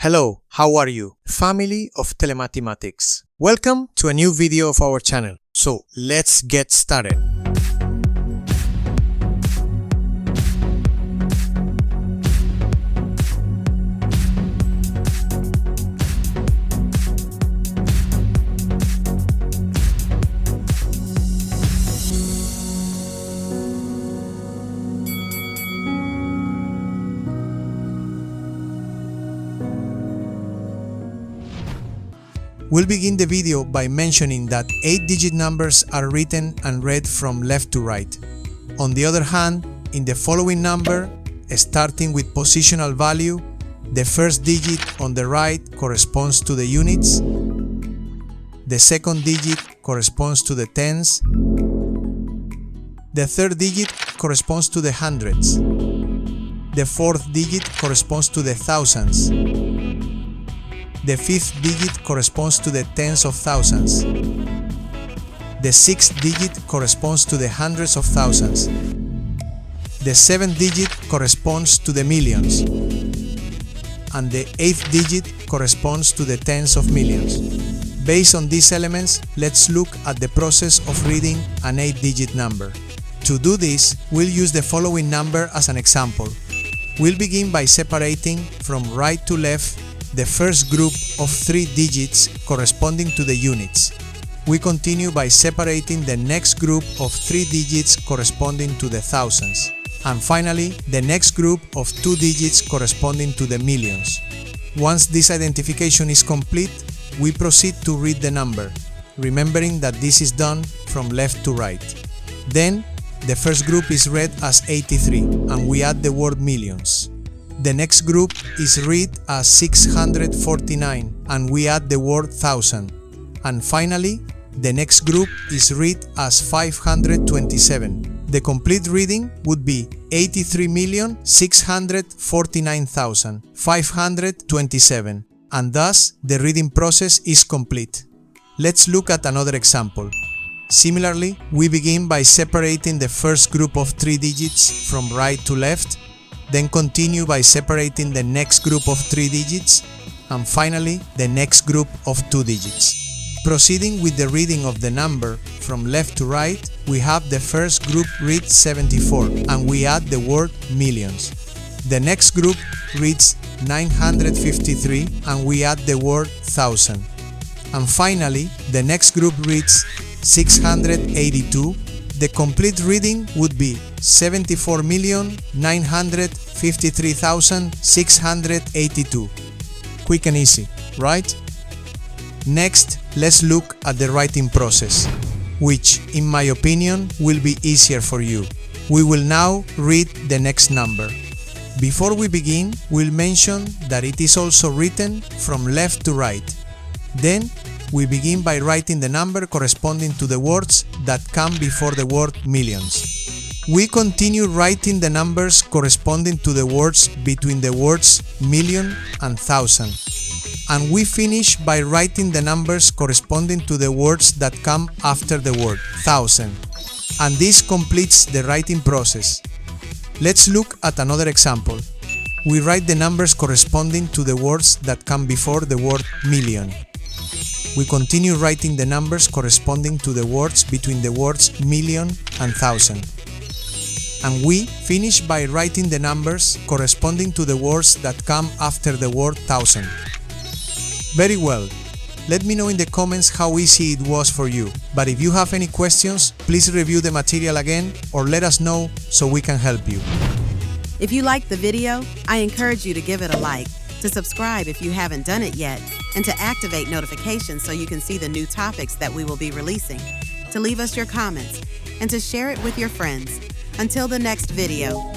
Hello, how are you? Family of Telemathematics. Welcome to a new video of our channel. So, let's get started. We'll begin the video by mentioning that 8-digit numbers are written and read from left to right. On the other hand, in the following number, starting with positional value, the first digit on the right corresponds to the units, the second digit corresponds to the tens, the third digit corresponds to the hundreds, the fourth digit corresponds to the thousands, the fifth digit corresponds to the tens of thousands. The sixth digit corresponds to the hundreds of thousands. The seventh digit corresponds to the millions. And the eighth digit corresponds to the tens of millions. Based on these elements, let's look at the process of reading an 8-digit number. To do this, we'll use the following number as an example. We'll begin by separating from right to left the first group of 3 digits corresponding to the units. We continue by separating the next group of 3 digits corresponding to the thousands. And finally, the next group of 2 digits corresponding to the millions. Once this identification is complete, we proceed to read the number, remembering that this is done from left to right. Then, the first group is read as 83, and we add the word millions. The next group is read as 649 and we add the word thousand. And finally, the next group is read as 527. The complete reading would be 83,649,527, and thus the reading process is complete. Let's look at another example. Similarly, we begin by separating the first group of 3 digits from right to left, then continue by separating the next group of 3 digits, and finally the next group of 2 digits. Proceeding with the reading of the number from left to right, we have the first group read 74 and we add the word millions. The next group reads 953 and we add the word thousand. And finally, the next group reads 682. The complete reading would be 74,953,682. Quick and easy, right? Next, let's look at the writing process, which, in my opinion, will be easier for you. We will now read the next number. Before we begin, we'll mention that it is also written from left to right. Then, we begin by writing the number corresponding to the words that come before the word millions. We continue writing the numbers corresponding to the words between the words million and thousand. And we finish by writing the numbers corresponding to the words that come after the word thousand. And this completes the writing process. Let's look at another example. We write the numbers corresponding to the words that come before the word million. We continue writing the numbers corresponding to the words between the words million and thousand. And we finish by writing the numbers corresponding to the words that come after the word thousand. Very well. Let me know in the comments how easy it was for you. But if you have any questions, please review the material again or let us know so we can help you. If you liked the video, I encourage you to give it a like, to subscribe if you haven't done it yet, and to activate notifications so you can see the new topics that we will be releasing, to leave us your comments, and to share it with your friends. Until the next video,